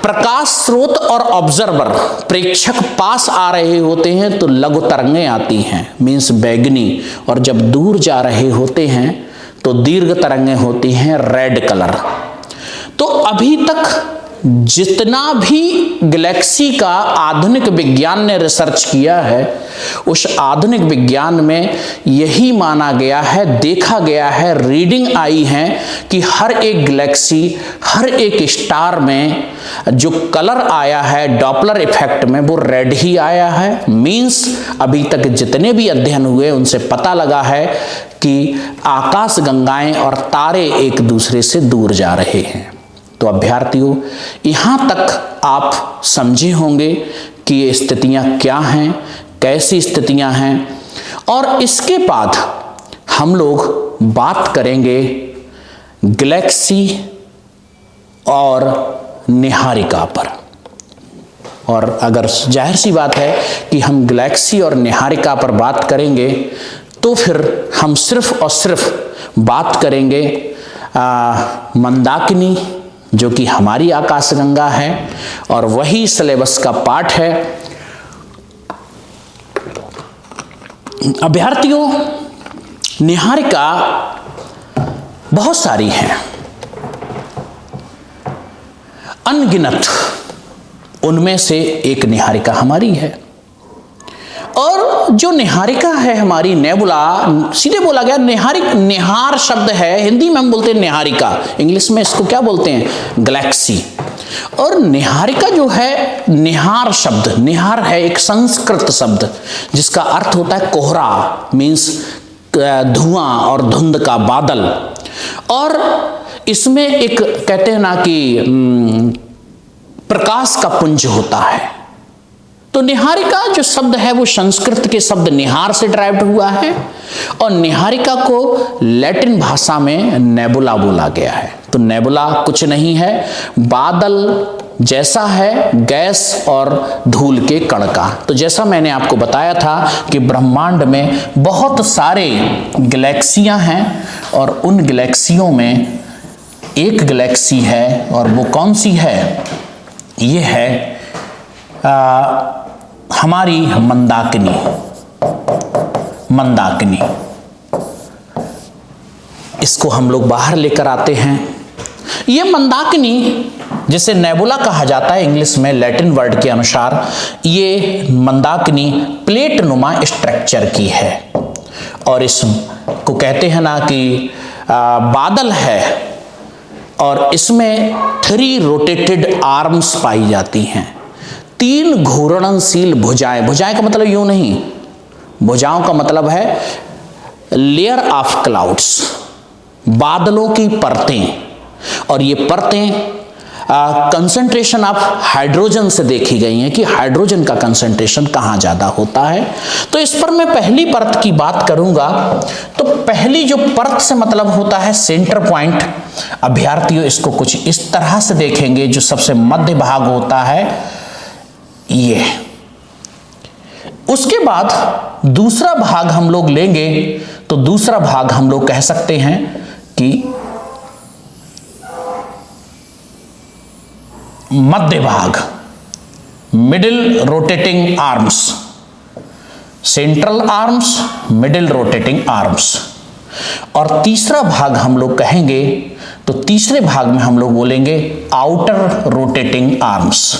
प्रकाश स्रोत और ऑब्जर्वर, प्रेक्षक पास आ रहे होते हैं तो लघु तरंगें आती हैं, मीन्स बैंगनी। और जब दूर जा रहे होते हैं तो दीर्घ तरंगें होती हैं रेड कलर। तो अभी तक जितना भी गैलेक्सी का आधुनिक विज्ञान ने रिसर्च किया है, उस आधुनिक विज्ञान में यही माना गया है, देखा गया है, रीडिंग आई है कि हर एक गैलेक्सी, हर एक स्टार में जो कलर आया है डॉपलर इफेक्ट में, वो रेड ही आया है। मीन्स अभी तक जितने भी अध्ययन हुए उनसे पता लगा है कि आकाश गंगाएं और तारे एक दूसरे से दूर जा रहे हैं। तो अभ्यर्थियों, यहां तक आप समझे होंगे कि ये स्थितियां क्या हैं, कैसी स्थितियां हैं। और इसके बाद हम लोग बात करेंगे गैलेक्सी और निहारिका पर। और अगर जाहिर सी बात है कि हम गैलेक्सी और निहारिका पर बात करेंगे तो फिर हम सिर्फ और सिर्फ बात करेंगे मंदाकिनी, जो कि हमारी आकाशगंगा है और वही सिलेबस का पार्ट है। अभ्यर्थियों, निहारिका बहुत सारी हैं, अनगिनत, उनमें से एक निहारिका हमारी है। और जो निहारिका है हमारी, नेबुला, सीधे बोला गया निहार शब्द है, हिंदी में हम बोलते हैं निहारिका, इंग्लिश में इसको क्या बोलते हैं? गैलेक्सी। और निहारिका जो है, निहार शब्द, निहार है एक संस्कृत शब्द जिसका अर्थ होता है कोहरा, मीन्स धुआं और धुंध का बादल। और इसमें एक कहते हैं ना कि प्रकाश का पुंज होता है। तो निहारिका जो शब्द है वो संस्कृत के शब्द निहार से ड्राइव्ड हुआ है और निहारिका को लैटिन भाषा में नेबुला बोला गया है। तो नेबुला कुछ नहीं है, बादल जैसा है, गैस और धूल के कण का। तो जैसा मैंने आपको बताया था कि ब्रह्मांड में बहुत सारे गैलेक्सियां हैं और उन गैलेक्सियों में एक गैलेक्सी है, और वो कौन सी है? ये है हमारी मंदाकिनी। मंदाकिनी, इसको हम लोग बाहर लेकर आते हैं। ये मंदाकिनी, जिसे नेबुला कहा जाता है इंग्लिश में, लैटिन वर्ड के अनुसार, ये मंदाकिनी प्लेट नुमा स्ट्रक्चर की है। और इसको कहते हैं ना कि बादल है, और इसमें 3 रोटेटेड आर्म्स पाई जाती हैं, 3 घूर्णनशील भुजाएं। भुजाएं का मतलब यूं नहीं, भुजाओं का मतलब है लेयर ऑफ क्लाउड्स, बादलों की परतें। और ये परतें कंसंट्रेशन ऑफ हाइड्रोजन से देखी गई हैं कि हाइड्रोजन का कंसंट्रेशन कहाँ ज़्यादा होता है। तो इस पर मैं पहली परत की बात करूंगा। तो पहली जो परत से मतलब होता है सेंटर पॉइंट। अभ्यर्थियों, इसको कुछ इस तरह से देखेंगे, जो सबसे मध्य भाग होता है ये। उसके बाद दूसरा भाग हम लोग लेंगे, तो दूसरा भाग हम लोग कह सकते हैं कि मध्य भाग, middle rotating arms, central arms, middle rotating arms. और तीसरा भाग हम लोग कहेंगे, तो तीसरे भाग में हम लोग बोलेंगे आउटर रोटेटिंग आर्म्स।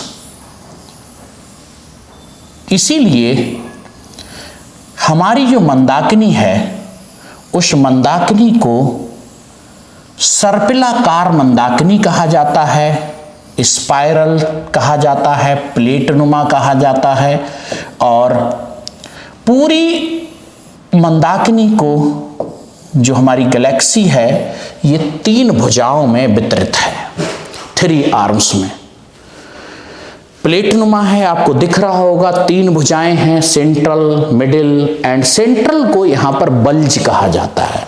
इसीलिए हमारी जो मंदाकिनी है, उस मंदाकिनी को सर्पिलाकार मंदाकिनी कहा जाता है, स्पाइरल कहा जाता है, प्लेटनुमा कहा जाता है। और पूरी मंदाकिनी को, जो हमारी गैलेक्सी है, ये 3 भुजाओं में वितरित है, 3 आर्म्स में। प्लेटनुमा है, आपको दिख रहा होगा, 3 भुजाएं हैं, सेंट्रल, मिडिल एंड सेंट्रल को यहां पर बल्ज कहा जाता है।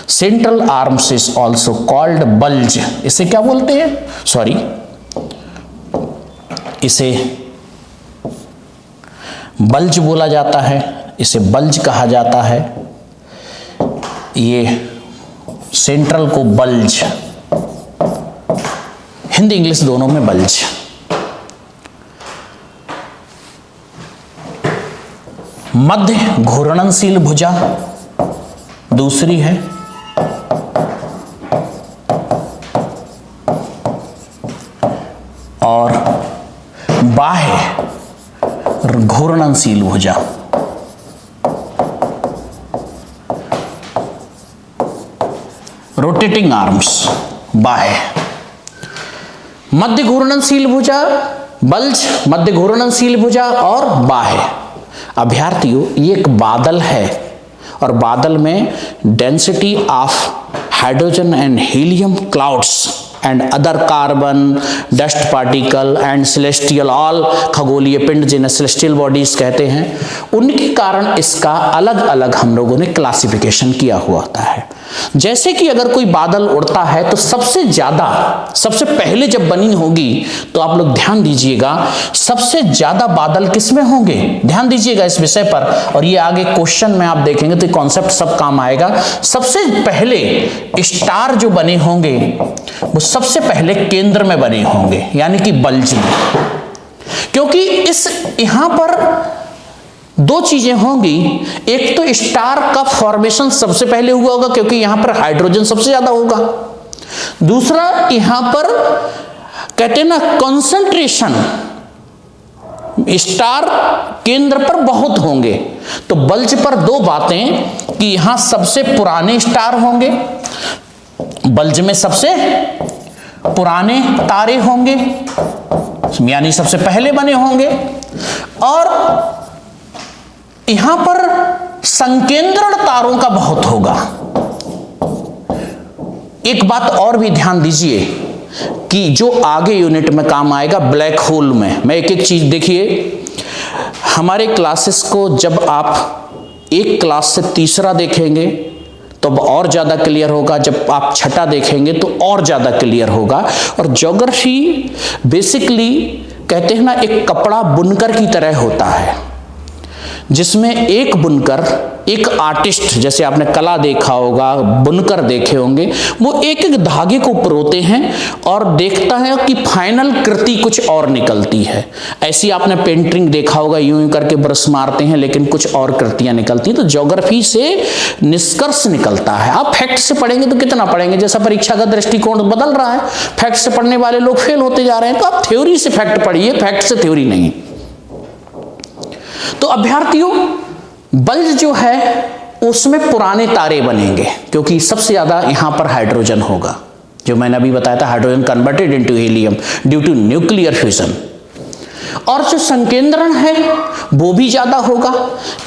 Central arms is also called bulge. इसे क्या बोलते हैं? सॉरी, इसे बल्ज बोला जाता है, इसे बल्ज कहा जाता है। ये सेंट्रल को बल्ज, हिंदी इंग्लिश दोनों में बल्ज। मध्य घूर्णनशील भुजा दूसरी है, और बाह्य घूर्णनशील भुजा। रोटेटिंग आर्म्स, बाह्य। मध्य घूर्णनशील भुजा बल्ज, मध्य घूर्णनशील भुजा और बाह्य। अभ्यार्थियों, ये एक बादल है और बादल में density of hydrogen and helium clouds and other carbon, dust particle and celestial, all खगोलीय पिंड जिन्हें सेलेस्टियल बॉडीज कहते हैं, उनके कारण इसका अलग अलग हम लोगों ने क्लासिफिकेशन किया हुआ होता है। जैसे कि अगर कोई बादल उड़ता है तो सबसे ज्यादा, सबसे पहले जब बनी होगी, तो आप लोग ध्यान दीजिएगा, सबसे ज्यादा बादल किसमें होंगे? ध्यान दीजिएगा इस विषय पर, और ये आगे क्वेश्चन में आप देखेंगे तो कॉन्सेप्ट सब काम आएगा। सबसे पहले स्टार जो बने होंगे वो सबसे पहले केंद्र में बने होंगे, यानी कि बल्ज में, क्योंकि इस यहां पर 2 चीजें होंगी। एक तो स्टार का फॉर्मेशन सबसे पहले हुआ होगा, क्योंकि यहां पर हाइड्रोजन सबसे ज्यादा होगा। दूसरा, यहां पर कहते हैं ना कंसंट्रेशन, स्टार केंद्र पर बहुत होंगे। तो बल्ज पर 2 बातें कि यहां सबसे पुराने स्टार होंगे, बल्ज में सबसे पुराने तारे होंगे, यानी सबसे पहले बने होंगे, और यहां पर संकेंद्रण तारों का बहुत होगा। एक बात और भी ध्यान दीजिए कि जो आगे यूनिट में काम आएगा, ब्लैक होल में। मैं एक एक चीज, देखिए हमारे क्लासेस को जब आप एक क्लास से तीसरा देखेंगे तो और ज्यादा क्लियर होगा, जब आप छठा देखेंगे तो और ज्यादा क्लियर होगा। और ज्योग्राफी बेसिकली कहते हैं ना, एक कपड़ा बुनकर की तरह होता है, जिसमें एक बुनकर, एक आर्टिस्ट, जैसे आपने कला देखा होगा, बुनकर देखे होंगे, वो एक एक धागे को परोते हैं और देखता है कि फाइनल कृति कुछ और निकलती है। ऐसी आपने पेंटिंग देखा होगा, यूं यूं करके ब्रश मारते हैं लेकिन कुछ और कृतियां निकलती हैं। तो ज्योग्राफी से निष्कर्ष निकलता है। आप फैक्ट से पढ़ेंगे तो कितना पढ़ेंगे, जैसा परीक्षा का दृष्टिकोण बदल रहा है, फैक्ट से पढ़ने वाले लोग फेल होते जा रहे हैं, तो आप थ्योरी से फैक्ट पढ़िए, फैक्ट से थ्योरी नहीं। तो अभ्यार्थियों, बल्ज जो है उसमें पुराने तारे बनेंगे, क्योंकि सबसे ज्यादा यहां पर हाइड्रोजन होगा, जो मैंने अभी बताया था, hydrogen converted into helium due to nuclear fusion. और जो संकेंद्रण है वो भी ज्यादा होगा,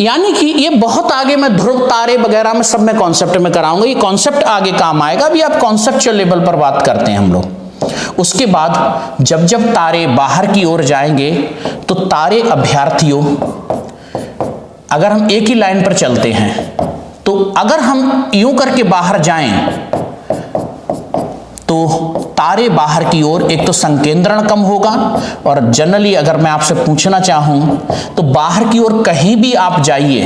यानी कि ये बहुत आगे मैं ध्रुव तारे वगैरह में सब में कॉन्सेप्ट में कराऊंगा, ये कॉन्सेप्ट आगे काम आएगा। अभी आप कॉन्सेप्चुअल लेवल पर बात करते हैं हम लोग। उसके बाद जब जब तारे बाहर की ओर जाएंगे तो तारे, अभ्यार्थियों, अगर हम एक ही लाइन पर चलते हैं तो अगर हम यूं करके बाहर जाएं तो तारे बाहर की ओर, एक तो संकेंद्रण कम होगा, और जनरली अगर मैं आपसे पूछना चाहूं तो बाहर की ओर कहीं भी आप जाइए,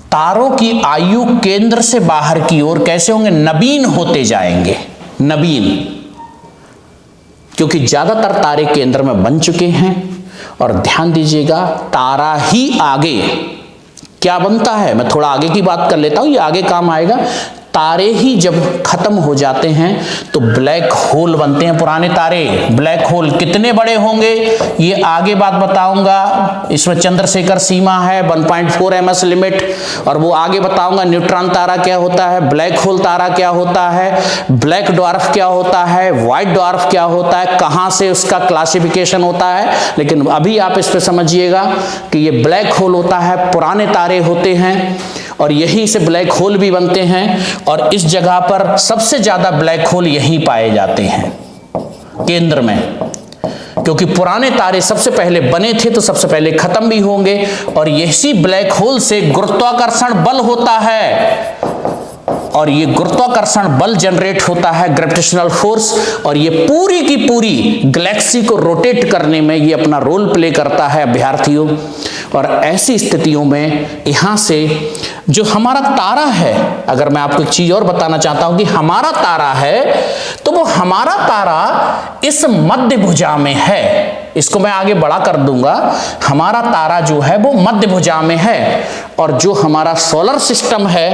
तारों की आयु केंद्र से बाहर की ओर कैसे होंगे? नवीन होते जाएंगे, नवीन, क्योंकि ज्यादातर तारे केंद्र में बन चुके हैं। और ध्यान दीजिएगा, तारा ही आगे क्या बनता है, मैं थोड़ा आगे की बात कर लेता हूं, ये आगे काम आएगा। तारे ही जब खत्म हो जाते हैं तो ब्लैक होल बनते हैं। पुराने तारे ब्लैक होल कितने बड़े होंगे ये आगे बात बताऊंगा। इसमें चंद्रशेखर सीमा है 1.4 ms लिमिट, और वो आगे बताऊंगा न्यूट्रॉन तारा क्या होता है, ब्लैक होल तारा क्या होता है, ब्लैक ड्वार्फ क्या होता है, व्हाइट ड्वार्फ क्या होता है, कहां से उसका क्लासिफिकेशन होता है। लेकिन अभी आप इस पे समझिएगा कि ये ब्लैक होल होता है, पुराने तारे होते हैं और यहीं से ब्लैक होल भी बनते हैं, और इस जगह पर सबसे ज्यादा ब्लैक होल यहीं पाए जाते हैं केंद्र में, क्योंकि पुराने तारे सबसे पहले बने थे तो सबसे पहले खत्म भी होंगे, और यही ब्लैक होल से गुरुत्वाकर्षण बल होता है, और ये गुरुत्वाकर्षण बल जनरेट होता है, ग्रेविटेशनल फोर्स, और ये पूरी की पूरी गैलेक्सी को रोटेट करने में ये अपना रोल प्ले करता है अभ्यार्थियों। और ऐसी स्थितियों में यहाँ से जो हमारा तारा है, अगर मैं आपको एक चीज और बताना चाहता हूं कि हमारा तारा है, तो वो हमारा तारा इस मध्य भुजा में है। इसको मैं आगे बड़ा कर दूंगा। हमारा तारा जो है वो मध्य भुजा में है, और जो हमारा सोलर सिस्टम है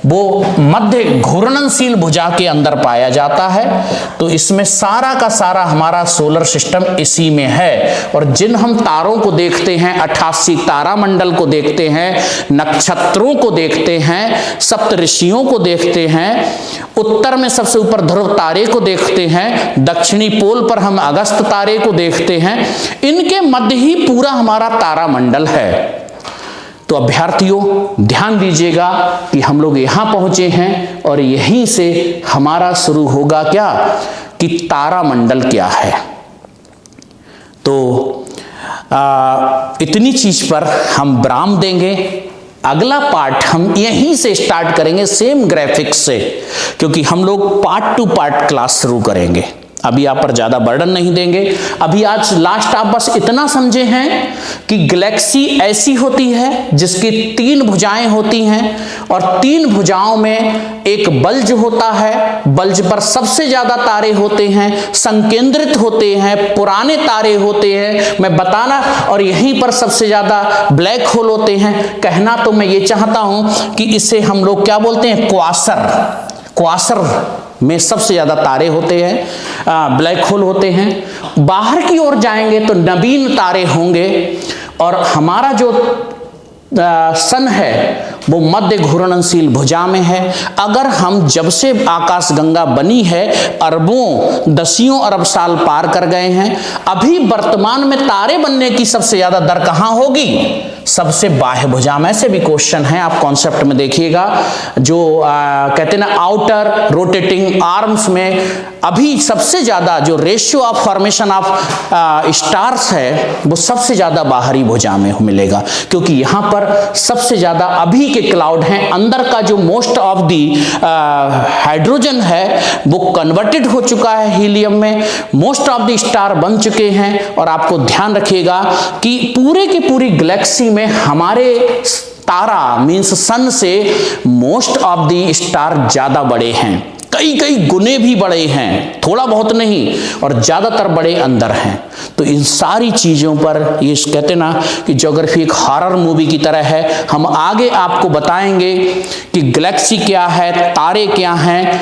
वो मध्य घूर्णनशील भुजा के अंदर पाया जाता है। तो इसमें सारा का सारा हमारा सोलर सिस्टम इसी में है। और जिन हम तारों को देखते हैं, 88 तारामंडल को देखते हैं, नक्षत्रों को देखते हैं, सप्तऋषियों को देखते हैं, उत्तर में सबसे ऊपर ध्रुव तारे को देखते हैं, दक्षिणी पोल पर हम अगस्त तारे को देखते हैं, इनके मध्य ही पूरा हमारा तारामंडल है। तो अभ्यार्थियों ध्यान दीजिएगा कि हम लोग यहां पहुंचे हैं, और यहीं से हमारा शुरू होगा क्या कि तारामंडल क्या है। तो इतनी चीज पर हम विराम देंगे। अगला पार्ट हम यहीं से स्टार्ट करेंगे, सेम ग्राफिक्स से, क्योंकि हम लोग पार्ट टू पार्ट क्लास शुरू करेंगे। अभी आप पर ज्यादा बर्डन नहीं देंगे। अभी आज लास्ट आप बस इतना समझे हैं कि गैलेक्सी ऐसी होती है जिसकी 3 भुजाएं होती हैं, और 3 भुजाओं में एक बल्ज होता है, बल्ज पर सबसे ज्यादा तारे होते हैं, संकेंद्रित होते हैं, पुराने तारे होते हैं, मैं बताना, और यहीं पर सबसे ज्यादा ब्लैक होल होते हैं। कहना तो मैं ये चाहता हूं कि इसे हम लोग क्या बोलते हैं, क्वासर। क्वासर में सबसे ज्यादा तारे होते हैं, ब्लैक होल होते हैं। बाहर की ओर जाएंगे तो नवीन तारे होंगे, और हमारा जो सन है वो मध्य घूर्णनशील भुजा में है। अगर हम जब से आकाशगंगा बनी है अरबों दसियों अरब साल पार कर गए हैं, अभी वर्तमान में तारे बनने की सबसे ज्यादा दर कहां होगी, सबसे बाह्य भुजा में। से भी क्वेश्चन है, आप कॉन्सेप्ट में देखिएगा, जो कहते हैं ना आउटर रोटेटिंग आर्म्स में अभी सबसे ज्यादा जो ratio of formation of stars है वो सबसे ज्यादा बाहरी भुजा में मिलेगा, क्योंकि यहां पर सबसे ज्यादा अभी के क्लाउड हैं। अंदर का जो मोस्ट ऑफ दी हाइड्रोजन है वो कन्वर्टेड हो चुका है हीलियम में, मोस्ट ऑफ द स्टार बन चुके हैं। और आपको ध्यान रखिएगा कि पूरे की पूरी गैलेक्सी में हमारे तारा मींस सन से मोस्ट ऑफ दी स्टार ज्यादा बड़े हैं, कई कई गुने भी बड़े हैं, थोड़ा बहुत नहीं, और ज्यादातर बड़े अंदर हैं। तो इन सारी चीजों पर ये कहते ना कि ज्योग्राफी एक हॉरर मूवी की तरह है। हम आगे आपको बताएंगे कि गैलेक्सी क्या है, तारे क्या हैं,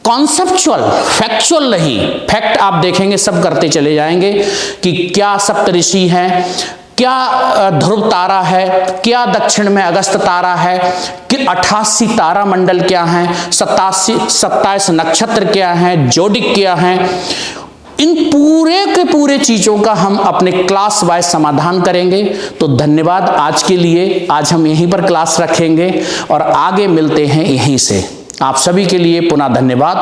कॉन्सेप्चुअल, फैक्चुअल नहीं, फैक्ट आप देखेंगे सब करते चले जाएंगे कि क्या सप्तऋषि हैं, क्या ध्रुव तारा है, क्या दक्षिण में अगस्त तारा है, कि 88 तारा मंडल क्या हैं, 27 नक्षत्र क्या हैं, जोडिक क्या हैं। इन पूरे के पूरे चीजों का हम अपने क्लास वाइज समाधान करेंगे। तो धन्यवाद आज के लिए, आज हम यहीं पर क्लास रखेंगे और आगे मिलते हैं यहीं से। आप सभी के लिए पुनः धन्यवाद।